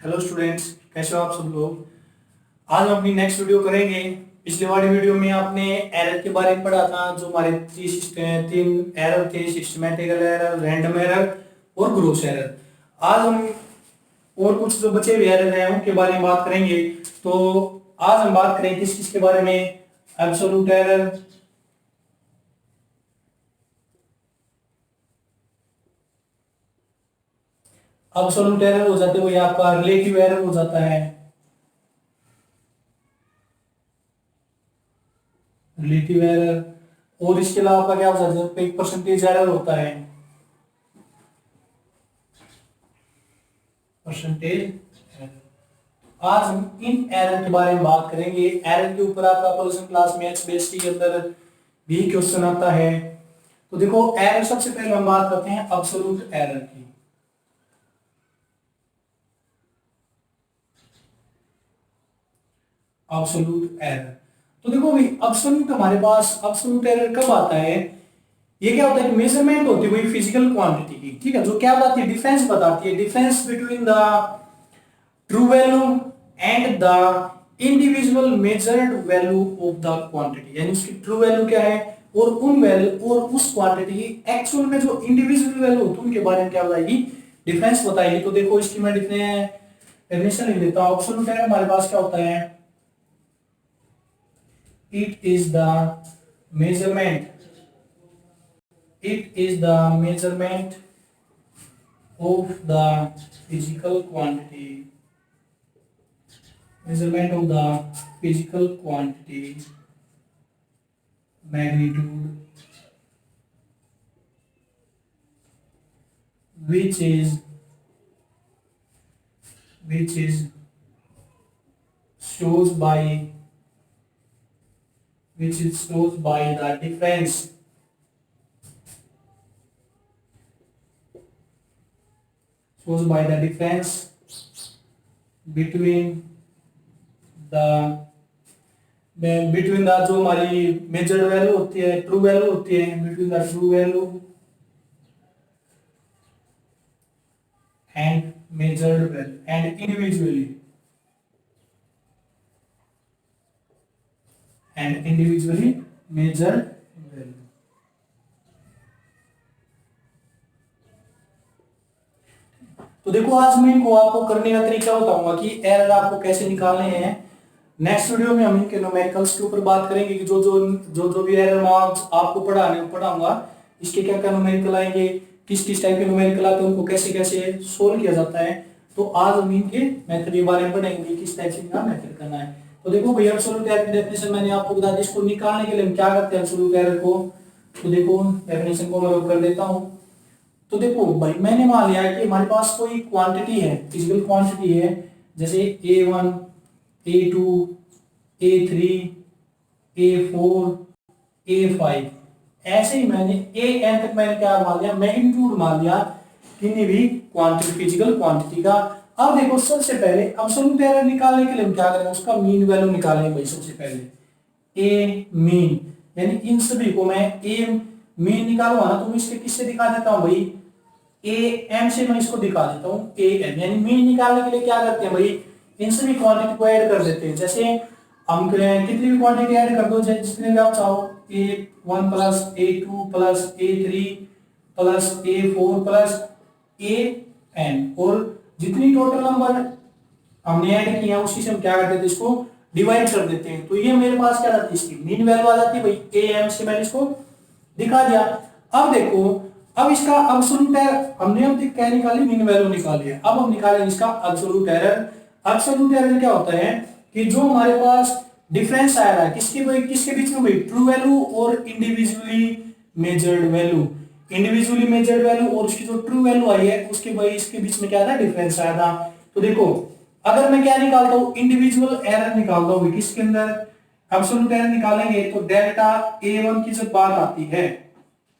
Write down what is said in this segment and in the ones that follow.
Hello students, कैसे हो आप सब लोग। आज हम अपनी नेक्स्ट वीडियो करेंगे। पिछले वाली वीडियो में आपने एरर के बारे में पढ़ा था। जो हमारे तीन एरर थे, सिस्टमैटिकल एरर, रैंडम एरर और ग्रोस एरर। आज हम और कुछ जो बचे हुए एरर हैं उनके बारे में बात करेंगे। तो आज हम बात करेंगे किस किस के बारे में। एब्सोल्यूट एरर, एब्सोल्यूट एरर हो जाते हुए आपका रिलेटिव एरर हो जाता है। रिलेटिव एरर और इसके अलावा आपका क्या हो जाता है, एक परसेंटेज एरर होता है। Percentage error. आज हम इन एरर के बारे में बात करेंगे। एरर के ऊपर आपका पर्सन क्लास में HBST के अंदर भी क्वेश्चन आता है। तो देखो, एरर सबसे पहले हम बात करते हैं एब्सोल्यूट एरर की। एब्सोल्यूट एरर, तो देखो भाई, एब्सोल्यूट हमारे पास एब्सोल्यूट एरर कब आता है। ये क्या होता है कि मेजरमेंट होती है कोई फिजिकल क्वांटिटी की, ठीक है, जो क्या बताती है, डिफरेंस बताती है, difference between the true value and the individual measured value of the quantity. यानी उसकी ट्रू वैल्यू क्या है और उन वैल्यू और उस क्वांटिटी की एक्चुअल में जो इंडिविजुअल वैल्यू होती है उनके बारे में क्या बताएगी, डिफरेंस बताएगी। तो देखो, इसकी मैं डेफिनेशन लिख देता हूं। एब्सोल्यूट एरर हमारे पास क्या होता है, it is the measurement of the physical quantity, magnitude, which is shows by the difference between the जो हमारी मेजर्ड वैल्यू होती है, ट्रू वैल्यू होती है, between the true value and measured value and individually measured value। तो देखो, आज मैं इनको आपको करने का तरीका बताऊंगा कि एरर आपको कैसे निकालने हैं। नेक्स्ट वीडियो में हम इनके न्यूमेरिकल्स के ऊपर बात करेंगे कि जो भी एरर मार्क्स आपको पढ़ाऊंगा, इसके क्या क्या न्यूमेरिकल आएंगे, किस किस टाइप के न्यूमेरिकल आते हैं, उनको कैसे कैसे सोल्व किया जाता है। तो आज हम इनके मेथड के बारे में पढ़ेंगे, किस टाइप से इनका मेथड करना है। तो देखो भैया, एब्सोल्यूट एरर की डेफिनेशन मैंने आपको बता दी। इसको निकालने के लिए हम क्या करते हैं एब्सोल्यूट एरर को। तो देखो, डेफिनेशन को मैं कर देता हूं। तो देखो भाई, मैंने मान लिया कि हमारे पास कोई क्वांटिटी है, फिजिकल क्वांटिटी है, जैसे A1, A2, A3, A4, A5। ऐसे ही मैंने AN तक मैंने क्या मान लिया, मैग्नीट्यूड मान लिया किन्हीं भी क्वांटिटी, फिजिकल क्वांटिटी का। अब देखो, सबसे पहले एब्सोल्यूट एरर निकालने के लिए हम क्या करेंगे, उसका मीन वैल्यू निकालेंगे भाई। सबसे पहले ए मीन, यानी इन सभी को मैं ए मीन निकालूंगा ना, तो मैं इसके किससे दिखा देता हूं भाई, ए एम से मैं इसको दिखा देता हूं ए एम। यानी मीन निकालने के लिए क्या करते हैं भाई, इन सभी क्वांटिटी को ऐड कर देते हैं। जैसे हम कितनी भी क्वांटिटी ऐड कर दो, जितने भी आप चाहो, A1 plus A2 plus A3 plus A4 plus AN, और जितनी टोटल नंबर हमने ऐड किया उसी से हम क्या करते थे, इसको डिवाइड कर देते हैं। तो ये मेरे पास क्या जाती है, इसकी मीन वैल्यू आ जाती है भाई। AM से मैंने इसको दिखा दिया। अब देखो, अब इसका एब्सोल्यूट एरर हमने अब तक क्या निकाली, मीन वैल्यू निकाली है। अब हम निकालेंगे इसका एब्सोल्यूट एरर। एब्सोल्यूट एरर क्या होता है कि जो हमारे पास डिफरेंस आ रहा है किसके बीच में भाई, ट्रू वैल्यू और individually measured value. Individually measured value और उसकी जो ट्रू वैल्यू आई है उसके भाई इसके बीच में क्या था, डिफरेंस आया था। तो देखो, अगर मैं क्या निकालता हूं, इंडिविजुअल एरर निकालता हूं किसके अंदर, एब्सोल्यूट एरर निकालेंगे तो डेल्टा A1 की जब बात आती है,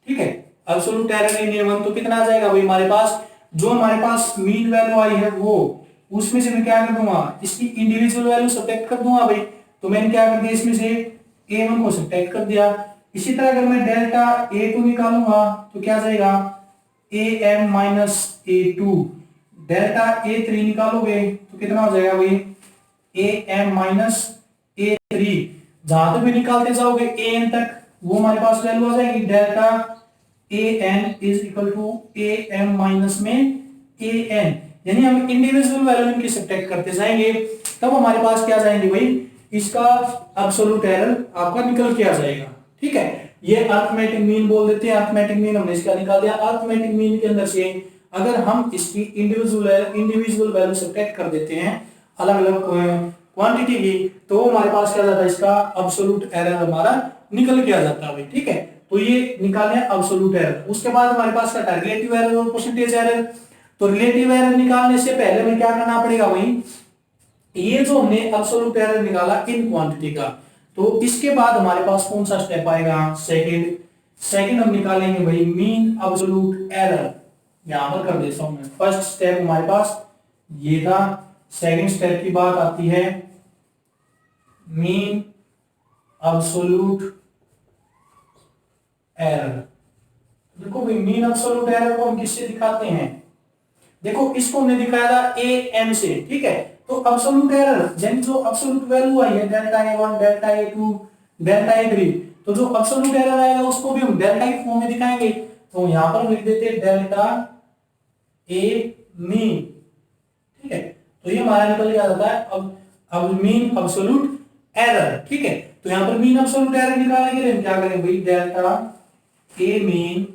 ठीक है, एब्सोल्यूट एरर इन A1 तो कितना आ जाएगा भाई हमारे पास, जो हमारे पास मीन वैल्यू आई है वो, उसमें से मैं क्या कर दूंगा, इसकी इंडिविजुअल वैल्यू सब्ट्रैक्ट कर दूंगा भाई। तो मैंने क्या कर दिया, इसमें से A1 को सब्ट्रैक्ट कर दिया। इसी तरह अगर मैं डेल्टा A2 निकालूंगा तो क्या जाएगा, AM minus A2 delta A3 निकालोगे तो कितना हो जाएगा भाई, AM माइनस A3। जहां तक भी निकालते जाओगे AN तक वो हमारे पास वैल्यू आ जाएगी, delta AN is equal to AM minus में AN। यानी हम इंडिविजुअल वैल्यू इनकी सब्ट्रैक्ट करते जाएंगे, तब हमारे पास क्या जाएंगे भाई, इसका एब्सोल्यूट एरर आपका निकल के आ जाएगा। ठीक है, ये अरिथमेटिक मीन बोल देते हैं। अरिथमेटिक मीन हमने इसका निकाल दिया। अरिथमेटिक मीन के अंदर से अगर हम इसकी इंडिविजुअल वैल्यू सब्ट्रैक्ट कर देते हैं अलग अलग क्वांटिटी की, तो हमारे पास क्या जाता है, इसका एब्सोल्यूट एरर हमारा निकल के आ जाता है भाई। ठीक है, तो ये निकाले एब्सोल्यूट एरर। उसके बाद हमारे पास क्या था, रिलेटिव एरर और परसेंटेज एरर। तो रिलेटिव एरर निकालने से पहले हमें क्या करना पड़ेगा भाई, ये जो हमने एब्सोल्यूट एरर निकाला इन क्वांटिटी का, तो इसके बाद हमारे पास कौन सा स्टेप आएगा, सेकंड हम निकालेंगे भाई मीन एब्सोल्यूट एरर। यहां पर कर देता हूं मैं, फर्स्ट स्टेप हमारे पास ये था, सेकंड स्टेप की बात आती है मीन एब्सोल्यूट एरर। देखो भाई मीन एब्सोल्यूट एरर को हम किससे दिखाते हैं, देखो इसको हमने दिखाया था AM से। ठीक है, तो एब्सोल्यूट एरर यानी जो एब्सोल्यूट वैल्यू आई है delta A1 delta A2 delta A3, तो जो एब्सोल्यूट एरर आएगा उसको भी हम डेल्टा के फॉर्म में दिखाएंगे। तो यहां पर लिख देते हैं डेल्टा A मीन। ठीक है, तो ये हमारा निकल गया जाता है अब मीन एब्सोल्यूट एरर। ठीक है, तो यहां पर मीन एब्सोल्यूट एरर निकालने के लिए हम क्या करेंगे भाई, डेल्टा A मीन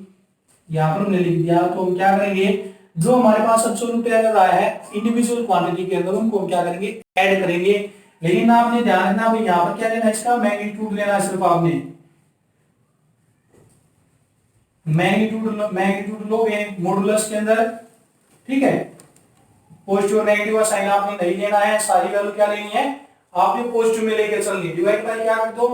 यहां पर हमने लिख दिया। तो हम क्या करेंगे, जो हमारे पास एब्सोल्यूट एरर आया है इंडिविजुअल क्वांटिटी के अंदर, उनको हम क्या करेंगे, ऐड करेंगे। लेकिन आपने ध्यान रखना भाई, यहां पर क्या लेना है, इसका मैग्नीट्यूड लेना है सिर्फ आपने। मैग्नीट्यूड लोगे मॉडुलस के अंदर। ठीक है, पॉजिटिव और नेगेटिव का साइन आपने नहीं लेना है, सारी वैल्यू क्या लेनी है आपने पॉजिटिव में लेकर चलनी। डिवाइड बाय क्या कर दो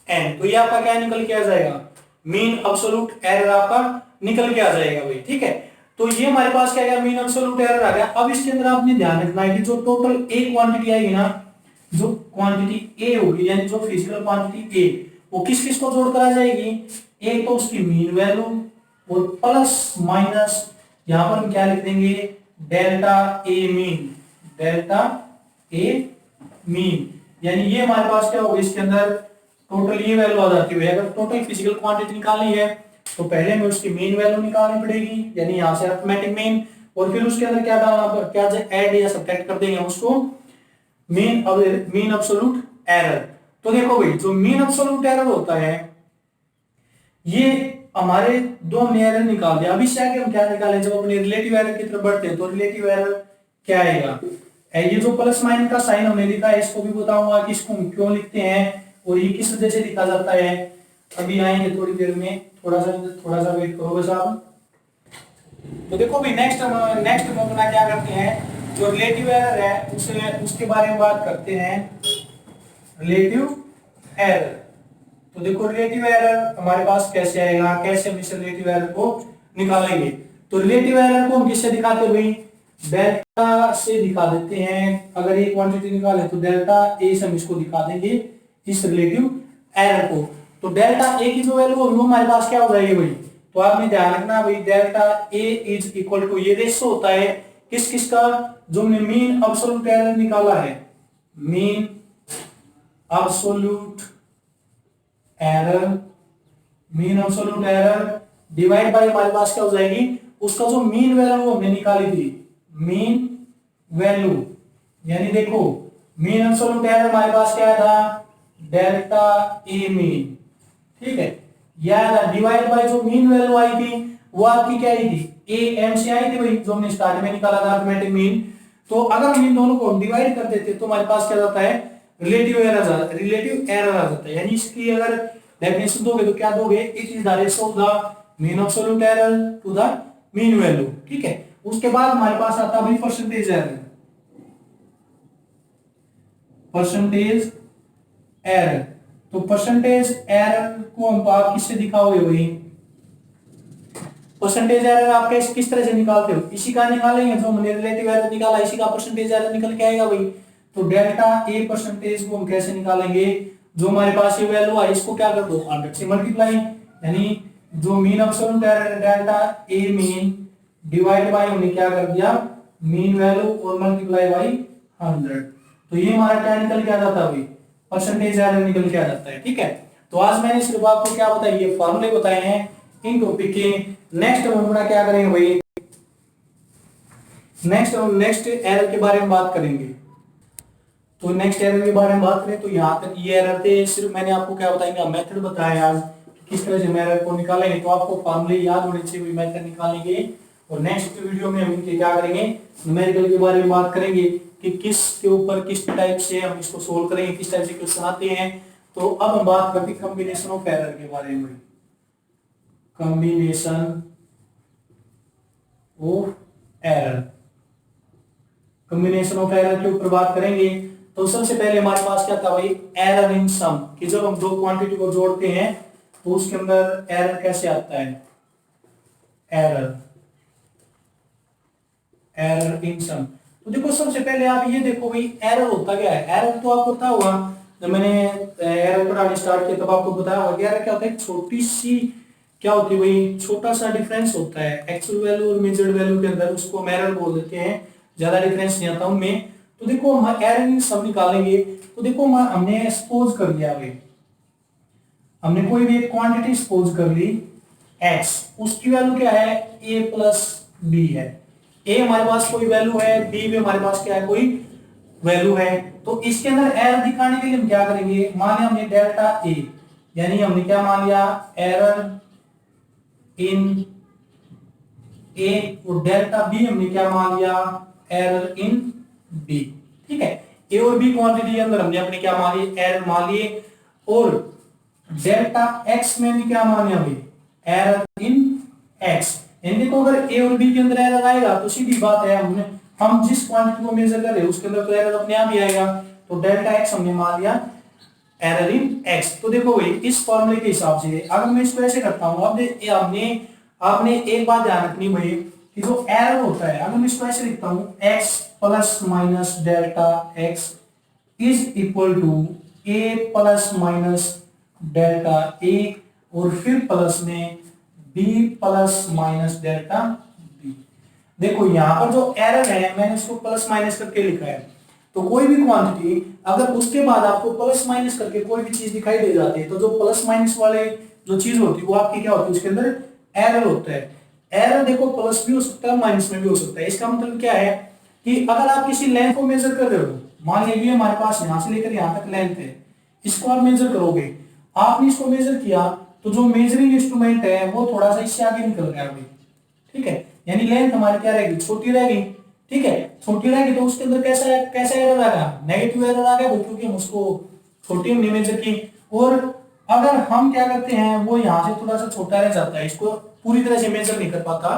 n, तो ये आपका क्या निकल के आ जाएगा, मीन एब्सोल्यूट एरर आपका निकल के आ जाएगा भाई। ठीक है, तो ये हमारे पास क्या गया, मीन एब्सोल्यूट एरर आ गया। अब इसके अंदर आपने ध्यान रखना है कि जो टोटल ए क्वांटिटी आएगी ना, जो क्वांटिटी ए होगी यानी जो फिजिकल क्वांटिटी ए, वो किस किस को जोड़कर आ जाएगी, एक तो उसकी मीन वैल्यू और प्लस माइनस यहां पर हम क्या लिख देंगे, delta A mean, delta A mean. यानी ये हमारे पास क्या होगा, इसके अंदर टोटल ये वैल्यू आ जाती है। अगर टोटल फिजिकल क्वांटिटी निकालनी है तो पहले हमें उसकी मीन वैल्यू निकालनी पड़ेगी, यानी यहां से अरिथमेटिक मीन, और फिर उसके अंदर क्या डालना, क्या ऐड या सब्ट्रैक्ट कर देंगे उसको मीन एब्सोल्यूट एरर। तो देखो भाई, जो मीन एब्सोल्यूट एरर होता है, ये हमारे दो हमने एरर निकाल दिया। अब इससे आगे हम क्या निकालें, जब अपने रिलेटिव एरर की तरफ बढ़ते हैं तो रिलेटिव एरर क्या आएगा, ये जो प्लस माइनस का साइन हमने लिखा है इसको भी बताऊंगा कि इसको हम क्यों लिखते हैं और ये किस वजह से लिखा जाता है, अभी आएंगे थोड़ी देर में, थोड़ा सा वेट करो बस आप। तो देखो भाई नेक्स्ट हम अपना क्या करते हैं, जो रिलेटिव एरर है उसके बारे में बात करते हैं, रिलेटिव एरर। तो देखो रिलेटिव एरर हमारे पास कैसे आएगा, कैसे हम इस रिलेटिव एरर को निकालेंगे। तो रिलेटिव एरर को हम किससे दिखाते हैं भाई, डेल्टा से दिखा देते हैं। अगर ये क्वांटिटी निकाले तो डेल्टा ए से हम इसको दिखा देंगे इस रिलेटिव एरर को। तो डेल्टा ए की जो वैल्यू होगी वो हमारे पास क्या हो जाएगी भाई, तो आपने ध्यान रखना भाई, delta A is equal to, ये रेशो होता है किस किस का, जो हमने मीन एब्सोल्यूट एरर निकाला है, mean absolute error, mean absolute error divide by हमारे पास क्या हो जाएगी, उसका जो मीन वैल्यू हमने निकाली थी, मीन वैल्यू, यानी देखो मीन एब्सोल्यूट एरर हमारे पास क्या था, डेल्टा ए मीन। ठीक है, यह डिवाइड बाय जो मीन वैल्यू आई थी वो आपकी क्या आई थी, AM से आई थी भाई, जो हमने स्टार्ट में निकाला था अरिथमेटिक मीन। तो अगर हम इन दोनों को डिवाइड कर देते तो हमारे पास क्या जाता है, रिलेटिव एरर आ जाता है। यानी इसकी अगर डेफिनेशन दोगे तो क्या दोगे, it is the ratio of the mean absolute error to the mean value. ठीक है, उसके बाद हमारे पास आता है परसेंटेज एरर। परसेंटेज एरर, तो परसेंटेज एरर को हम आप किससे दिखाओगे भाई, परसेंटेज एरर आप किस तरह से निकालते हो, इसी का निकालेंगे, जो हमने रिलेटिव एरर निकाला इसी का परसेंटेज एरर निकल के आएगा भाई। तो डेल्टा ए परसेंटेज को हम कैसे निकालेंगे, जो हमारे पास ये वैल्यू है इसको क्या कर दो 100 से मल्टीप्लाई, यानी जो mean absolute error delta A mean divide by हमने क्या कर दिया मीन वैल्यू और मल्टीप्लाई बाई 100, तो ये हमारा क्या निकल के आ जाता है भाई, परसेंटेज एरर निकल के आ जाता है। ठीक है, तो आज मैंने सिर्फ आपको क्या बताया, ये फॉर्मूले बताए हैं इन टॉपिक के। नेक्स्ट हम अपना क्या करेंगे भाई, नेक्स्ट एरर के बारे में बात करेंगे। तो नेक्स्ट एरर के बारे में बात करें तो यहाँ तक ये एरर थे, सिर्फ मैंने आपको क्या बताएंगे, मेथड बताया आज किस तरह से हम एरर को निकालेंगे। तो आपको फॉर्मूले याद होने चाहिए, मेथड निकालेंगे। और नेक्स्ट वीडियो में हम इनके क्या करेंगे, न्यूमेरिकल के बारे में बात करेंगे कि किस के ऊपर किस टाइप से हम इसको सोल्व करेंगे, किस टाइप से क्वेश्चन आते हैं। तो अब हम बात करते हैं कॉम्बिनेशन ऑफ एरर के बारे में। Combination of error, combination of error के ऊपर बात करेंगे। तो सबसे पहले हमारे पास क्या था भाई, एरर इन सम, कि जब हम दो क्वांटिटी को जोड़ते हैं तो उसके अंदर एरर कैसे आता है, एरर इन सम। तो देखो सबसे पहले आप ये देखो भाई एरर होता क्या है। एरर तो आपको पता होगा, जब मैंने एरर पढ़ाने स्टार्ट किया तब आपको बताया होगा कि एरर क्या होता है, छोटी सी क्या होती है भाई, छोटा सा डिफरेंस होता है एक्चुअल वैल्यू और मेजर्ड वैल्यू के अंदर, उसको हम एरर बोल देते हैं, ज्यादा डिफरेंस नहीं आता उनमें। तो देखो हम एरर इन सम निकालेंगे। तो देखो हमने सपोज कर लिया भाई, हमने कोई भी एक क्वांटिटी सपोज कर ली x, उसकी वैल्यू क्या है, a प्लस बी है। a हमारे पास कोई वैल्यू है, b भी हमारे पास क्या है, कोई वैल्यू है। तो इसके अंदर एरर दिखाने के लिए हम क्या करेंगे, मान लिया हमने डेल्टा a, यानी हमने क्या मान लिया, एरर इन a, और डेल्टा b हमने क्या मान लिया, एरर इन b। ठीक है, a और b क्वांटिटी के अंदर हमने अपने क्या मान लिए, एरर मान लिए। और डेल्टा x में भी क्या मान लिया भाई, एरर इन x। यानी देखो अगर a और b के अंदर एरर आएगा तो सीधी बात है, हम जिस क्वांटिटी को मेजर कर रहे हैं उसके अंदर तो एरर अपने आप ही आएगा। तो डेल्टा x हमने मान लिया एरर इन x। तो देखो भाई इस फॉर्मूले के हिसाब से अगर मैं इसको ऐसे करता हूं, अब आपने एक बात ध्यान रखनी भाई कि जो एरर होता है, अगर मैं इसको ऐसे लिखता हूं, x plus minus delta x is equal to a plus minus delta a, और फिर प्लस में b plus minus delta b। देखो यहाँ पर जो एरर है मैंने इसको प्लस माइनस करके लिखा है। तो कोई भी क्वांटिटी अगर उसके बाद आपको प्लस माइनस करके कोई भी चीज दिखाई दे जाती है, तो जो प्लस माइनस वाले जो चीज होती है वो आपकी क्या होती है, उसके अंदर एरर होता है। एरर देखो प्लस भी हो सकता है, माइनस में भी हो सकता है। इसका मतलब क्या है कि अगर आप किसी लेंथ को मेजर कर रहे हो, मान लीजिए हमारे पास यहां से लेकर यहां तक लेंथ है, इसको आप मेजर करोगे, आपने इसको मेजर किया तो जो मेजरिंग इंस्ट्रूमेंट है वो थोड़ा सा इससे आगे निकल गया भाई। ठीक है, यानी लेंथ हमारी क्या रहेगी, छोटी रहेगी। ठीक है, छोटी रहेगी तो उसके अंदर कैसा एरर आ गया, नेगेटिव एरर आ गया, क्योंकि हम उसको छोटी हमने मेजर की। और अगर हम क्या करते हैं, वो यहाँ से थोड़ा सा छोटा रह जाता है, इसको पूरी तरह से मेजर नहीं कर पाता,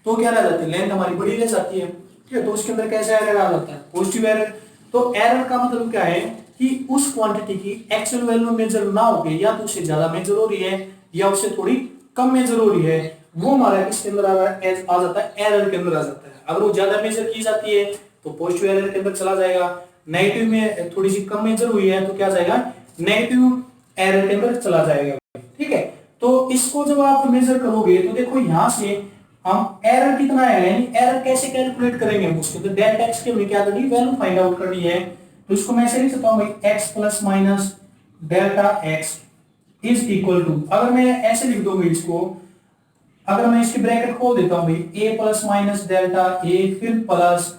तो क्या रह जाती है, लेंथ हमारी बड़ी रह जाती है। ठीक है, तो उसके अंदर कैसा एरर आ जाता है, पॉजिटिव एरर। तो एरर का मतलब क्या है कि उस क्वांटिटी की एक्चुअल वैल्यू मेजर ना हो गई, या तो उससे ज्यादा मेजर हो रही है या उससे थोड़ी कम मेजर हो रही है, वो हमारा किसके अंदर आ जाता है, एरर के अंदर आ जाता है। अगर वो ज्यादा मेजर की जाती है तो पॉजिटिव एरर के अंदर चला जाएगा, नेगेटिव में थोड़ी सी कम मेजर हुई है तो क्या जाएगा, नेगेटिव एरर के अंदर चला जाएगा। ठीक है, तो इसको जब आप मेजर करोगे तो देखो यहां से हम एरर कितना है, यानी एरर कैसे कैलकुलेट करेंगे, उसके अंदर डेल्टा x की हमें क्या करनी है, वैल्यू फाइंड आउट करनी है। तो इसको मैं ऐसे लिख सकता हूं भाई, x plus minus delta x is equal to, अगर मैं ऐसे लिख दूंगा इसको, अगर मैं इसकी ब्रैकेट खोल देता हूं भाई, a plus minus delta a फिर plus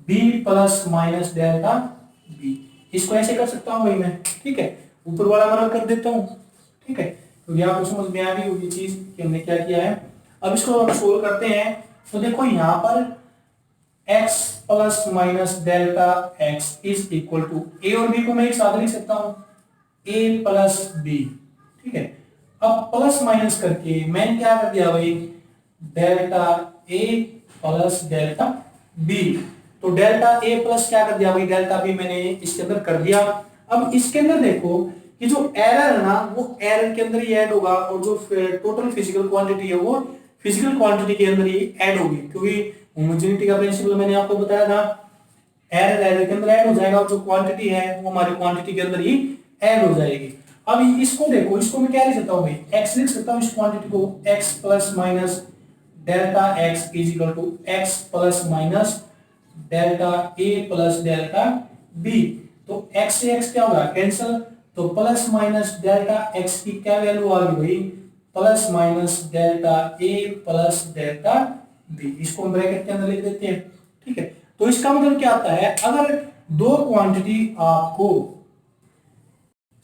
b plus minus delta b, इसको ऐसे कर सकता हूं भाई मैं। ठीक है, ऊपर वाला मर्ज कर देता हूं। ठीक है, तो ये आपको समझ में आ गई होगी चीज कि हमने क्या किया है। अब इसको हम सोल्व करते हैं। तो देखो यहाँ पर x plus minus delta x is equal to, a और b को मैं एक साथ लिख सकता हूं, a प्लस b। ठीक है, अब प्लस माइनस करके मैंने क्या कर दिया भाई, delta a plus delta b। तो डेल्टा a प्लस क्या कर दिया भाई, डेल्टा b मैंने इसके अंदर कर दिया। अब इसके अंदर देखो कि जो एरर है ना, वो एरर के अंदर ही ऐड होगा, और जो टोटल फिजिकल क्वांटिटी है वो फिजिकल क्वांटिटी के अंदर ही ऐड होगी, क्योंकि होमोजेनिटी का प्रिंसिपल मैंने आपको बताया था, एरर एरर के अंदर ऐड हो जाएगा और जो क्वांटिटी है वो हमारी क्वांटिटी के अंदर ही ऐड हो जाएगी। अब इसको देखो, इसको मैं क्या लिख सकता हूं भाई, x लिख सकता हूं इस क्वांटिटी को, x plus minus delta x is equal to x plus minus delta A plus delta B. तो x से x क्या होगा, कैंसिल, तो प्लस माइनस डेल्टा x की क्या वैल्यू आ गई भाई, plus minus delta A plus delta B. इसको हम ब्रैकेट के अंदर लिख देते हैं, ठीक है। तो इसका मतलब क्या आता है, अगर दो क्वांटिटी आपको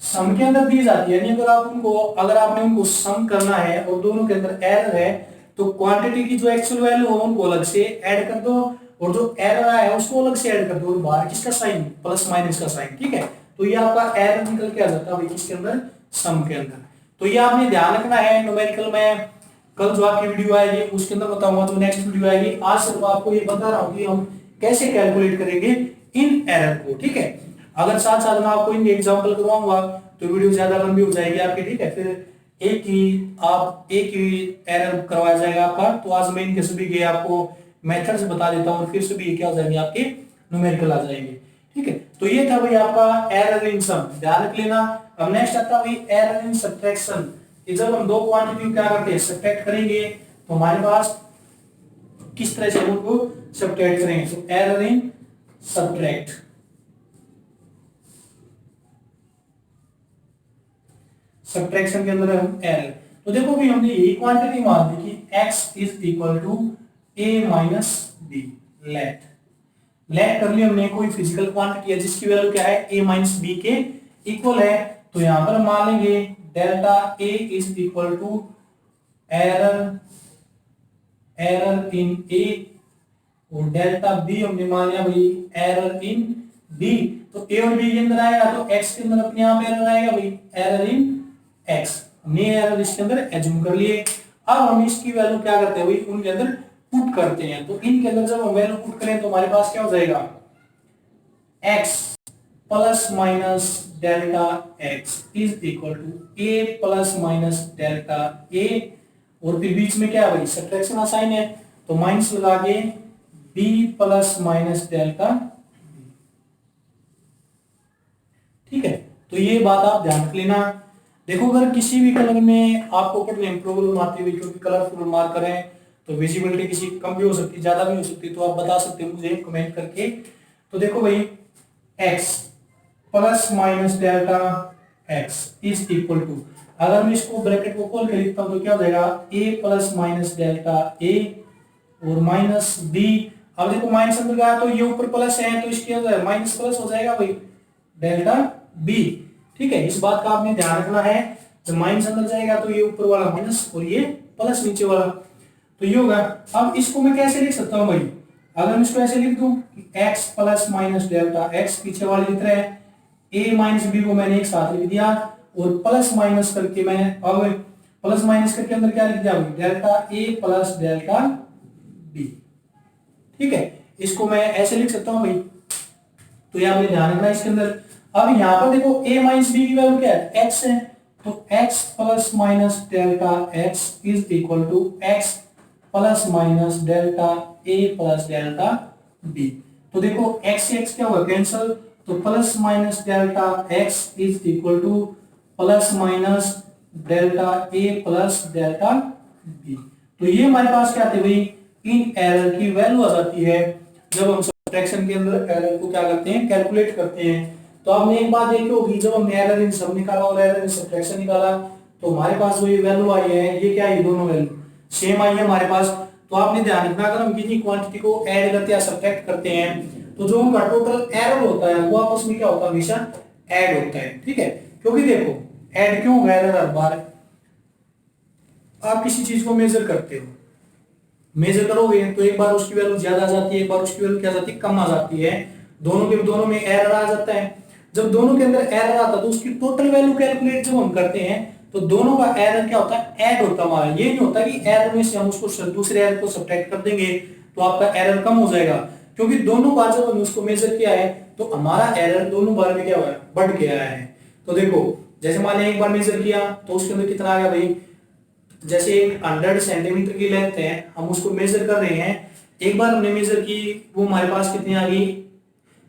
सम के अंदर दी जाती है, यानी अगर आपने उनको सम करना है और दोनों के अंदर एरर है, तो क्वांटिटी की जो एक्चुअल वैल्यू हो उनको अलग से ऐड कर दो और जो एरर आया है उसको अलग से ऐड कर दो, और बाहर किसका साइन, प्लस माइनस का साइन, ठीक है। तो ये आपका एरर निकल के आ जाता है भाई किसके अंदर, सम के अंदर। तो ये आपने ध्यान रखना है। न्यूमेरिकल में कल जो आपकी वीडियो आएगी उसके अंदर बताऊंगा, जो नेक्स्ट वीडियो आएगी। आज सिर्फ आपको ये बता रहा हूँ कि हम कैसे कैलकुलेट करेंगे इन एरर को, ठीक है। अगर साथ साथ मैं आपको इनके एग्जांपल करवाऊंगा तो वीडियो ज्यादा लंबी हो जाएगी आपकी, ठीक है। फिर एक ही एरर करवाया जाएगा आपका। तो आज मैं इनके सभी के आपको मेथड्स बता देता हूँ और फिर सभी क्या हो जाएंगे, आपके न्यूमेरिकल आ जाएंगे, ठीक है। तो ये था भाई आपका एरर इन सम, ध्यान रख लेना। अब नेक्स्ट आता है भाई एरर इन सब्ट्रैक्शन। जब हम दो क्वांटिटी क्या करते हैं, सब्ट्रैक्ट करेंगे, तो हमारे पास किस तरह से उनको सब्ट्रैक्ट करेंगे। तो एरर इन सब्ट्रैक्ट, सब्ट्रैक्शन के अंदर हम एरर, तो देखो भी हमने यही क्वांटिटी मान ली कि x is equal to a minus B. Let कर लिया हमने, कोई फिजिकल क्वांटिटी है जिसकी वैल्यू क्या है, a माइनस बी के इक्वल है। तो यहां पर हम मान लेंगे delta a is equal to error in a, और डेल्टा b हमने मान लिया भाई एरर इन b। तो a और b के अंदर आएगा तो x के अंदर अपने आप एरर आएगा भाई एरर इन x। हमने एरर इसके अंदर एज्यूम कर लिए। अब हम इसकी वैल्यू क्या करते हैं भाई, उनके अंदर पुट करते हैं। तो इनके अंदर जब हम वैल्यू पुट करें तो हमारे पास क्या हो जाएगा, x plus minus delta x is equal to a plus minus delta a, और फिर बीच में क्या है भाई, सब्ट्रैक्शन का साइन है, तो माइनस लगा के b plus minus delta b, ठीक है। तो ये बात आप ध्यान रख लेना। देखो अगर किसी भी कलर में आपको पढ़ने में प्रॉब्लम आती है, क्योंकि कलरफुल मार्कर है तो विजिबिलिटी किसी कम भी हो सकती है, ज्यादा भी हो सकती है, तो आप बता सकते हैं मुझे कमेंट करके। तो देखो भाई x plus minus delta x is equal to, अगर मैं इसको ब्रैकेट को खोल के लिखता हूं तो क्या हो जाएगा, a plus minus delta a और माइनस b। अब देखो माइनस अंदर गया तो ये ऊपर प्लस है तो इसके अंदर माइनस प्लस हो जाएगा भाई डेल्टा b, ठीक है। इस बात का आपने ध्यान रखना है, जब माइनस अंदर जाएगा तो ये ऊपर वाला माइनस और ये प्लस नीचे वाला, तो ये होगा। अब इसको मैं कैसे लिख सकता हूं भाई, अगर मैं इसको ऐसे लिख दूं कि x plus minus delta x, पीछे वाले लिख रहे हैं a माइनस b को मैंने एक साथ लिख दिया, और प्लस माइनस करके मैंने अब प्लस माइनस करके अंदर क्या लिख दिया भाई, delta a plus delta b, ठीक है। इसको मैं ऐसे लिख सकता हूं भाई, तो ये आपने ध्यान रखना इसके अंदर। अब यहां पर देखो a माइनस b की वैल्यू क्या है, x है, तो x plus minus delta x is equal to x plus minus delta a plus delta b। तो देखो x से x क्या होगा, कैंसिल, तो plus minus delta x is equal two plus minus delta a plus delta b। तो ये हमारे पास क्या आते भाई, इन एरर की वैल्यू आ जाती है जब हम सब्ट्रैक्शन के अंदर एरर को क्या करते हैं, कैलकुलेट करते हैं। तो आपने एक बात देखी होगी, जब हमने एरर इन सम निकाला और एरर इन सब्ट्रैक्शन निकाला तो हमारे पास जो ये वैल्यू आई है, ये क्या है, दोनों वैल्यू सेम आई है हमारे पास। तो आपने ध्यान रखना, अगर हम किसी क्वांटिटी को ऐड करते हैं या सब्ट्रैक्ट करते हैं तो जो उनका टोटल एरर होता है वो आपस में क्या होता है, हमेशा ऐड होता है, ठीक है। क्योंकि देखो ऐड क्यों होगा, एरर हर बार आप किसी चीज को मेजर करते हो, मेजर करोगे तो एक बार उसकी वैल्यू ज्यादा आ जाती है, एक बार उसकी वैल्यू क्या जाती है, कम आ जाती है, दोनों में एरर आ जाता है। जब दोनों के अंदर एरर आता है तो उसकी टोटल वैल्यू कैलकुलेट जब हम करते हैं तो दोनों का एरर क्या होता है, ऐड होता है हमारा। ये नहीं होता कि एरर में से हम उसको दूसरे एरर को सब्ट्रैक्ट कर देंगे तो आपका एरर कम हो जाएगा, क्योंकि दोनों बार जब हमने उसको मेजर किया है तो हमारा एरर दोनों बार में क्या हुआ है, बढ़ के आया है। तो देखो जैसे मान एक बार मेजर किया तो उसके अंदर कितना आ गया भाई, जैसे 100 सेंटीमीटर की लेंथ है, हम उसको मेजर कर रहे हैं, एक बार हमने मेजर की वो हमारे पास कितनी आ गई,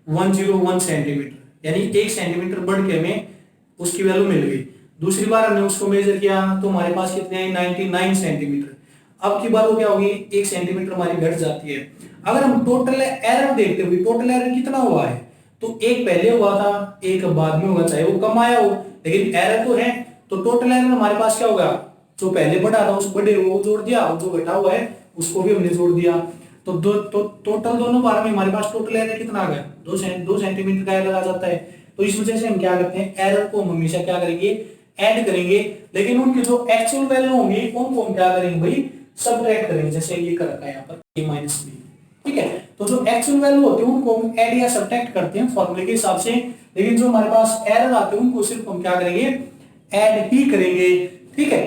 101 सेंटीमीटर, यानी 1 सेंटीमीटर बढ़ के हमें उसकी वैल्यू मिल गई। दूसरी बार हमने उसको मेजर किया तो हमारे पास कितने आई, 99 सेंटीमीटर। अब की बार वो क्या होगी, 1 सेंटीमीटर हमारी घट जाती है। अगर हम टोटल एरर देखते हुए, टोटल एरर कितना हुआ है, तो एक पहले हुआ था, एक बाद में हुआ, चाहे वो कम आया हो, लेकिन एरर तो है। तो टोटल एरर हमारे पास क्या होगा, जो पहले बढ़ा था उस बढ़े वो जोड़ दिया, और जो घटा हुआ है उसको भी हमने जोड़ दिया। तो टोटल दोनों बार में हमारे पास टोटल एरर कितना आ गया, 2 सेंटीमीटर का एरर आ जाता है। तो इस वजह से हम क्या करते हैं, एरर को हम हमेशा क्या करेंगे, ऐड करेंगे, लेकिन उनकी जो एक्चुअल वैल्यू होंगी उनको हम क्या करेंगे भाई, सब्ट्रैक्ट करेंगे, जैसे ये कर रखा है यहाँ पर a माइनस बी। ठीक है, तो जो एक्चुअल वैल्यू होती है उनको हम ऐड या सब्ट्रैक्ट करते हैं फॉर्मूले के हिसाब से, लेकिन जो हमारे पास एरर आते हैं उनको सिर्फ हम क्या करेंगे, ऐड ही करेंगे। ठीक है,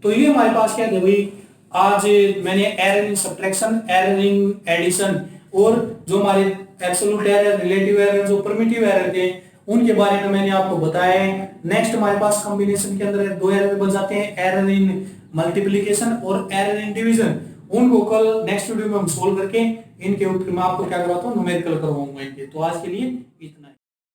तो ये हमारे पास क्या है भाई, आज मैंने error in subtraction, error in addition, और जो हमारे एब्सोल्यूट एरर, रिलेटिव एरर, जो परमिटिव एरर थे उनके बारे में मैंने आपको बताया है। नेक्स्ट हमारे पास कॉम्बिनेशन के अंदर 2 एरर बच जाते हैं, एरर इन मल्टीप्लिकेशन और एरर इन डिवीजन। उनको कल नेक्स्ट वीडियो में हम सोल्व करके इनके ऊपर मैं आपको क्या करवाता हूँ, न्यूमेरिकल करवाऊंगा इनके। तो आज के लिए इतना।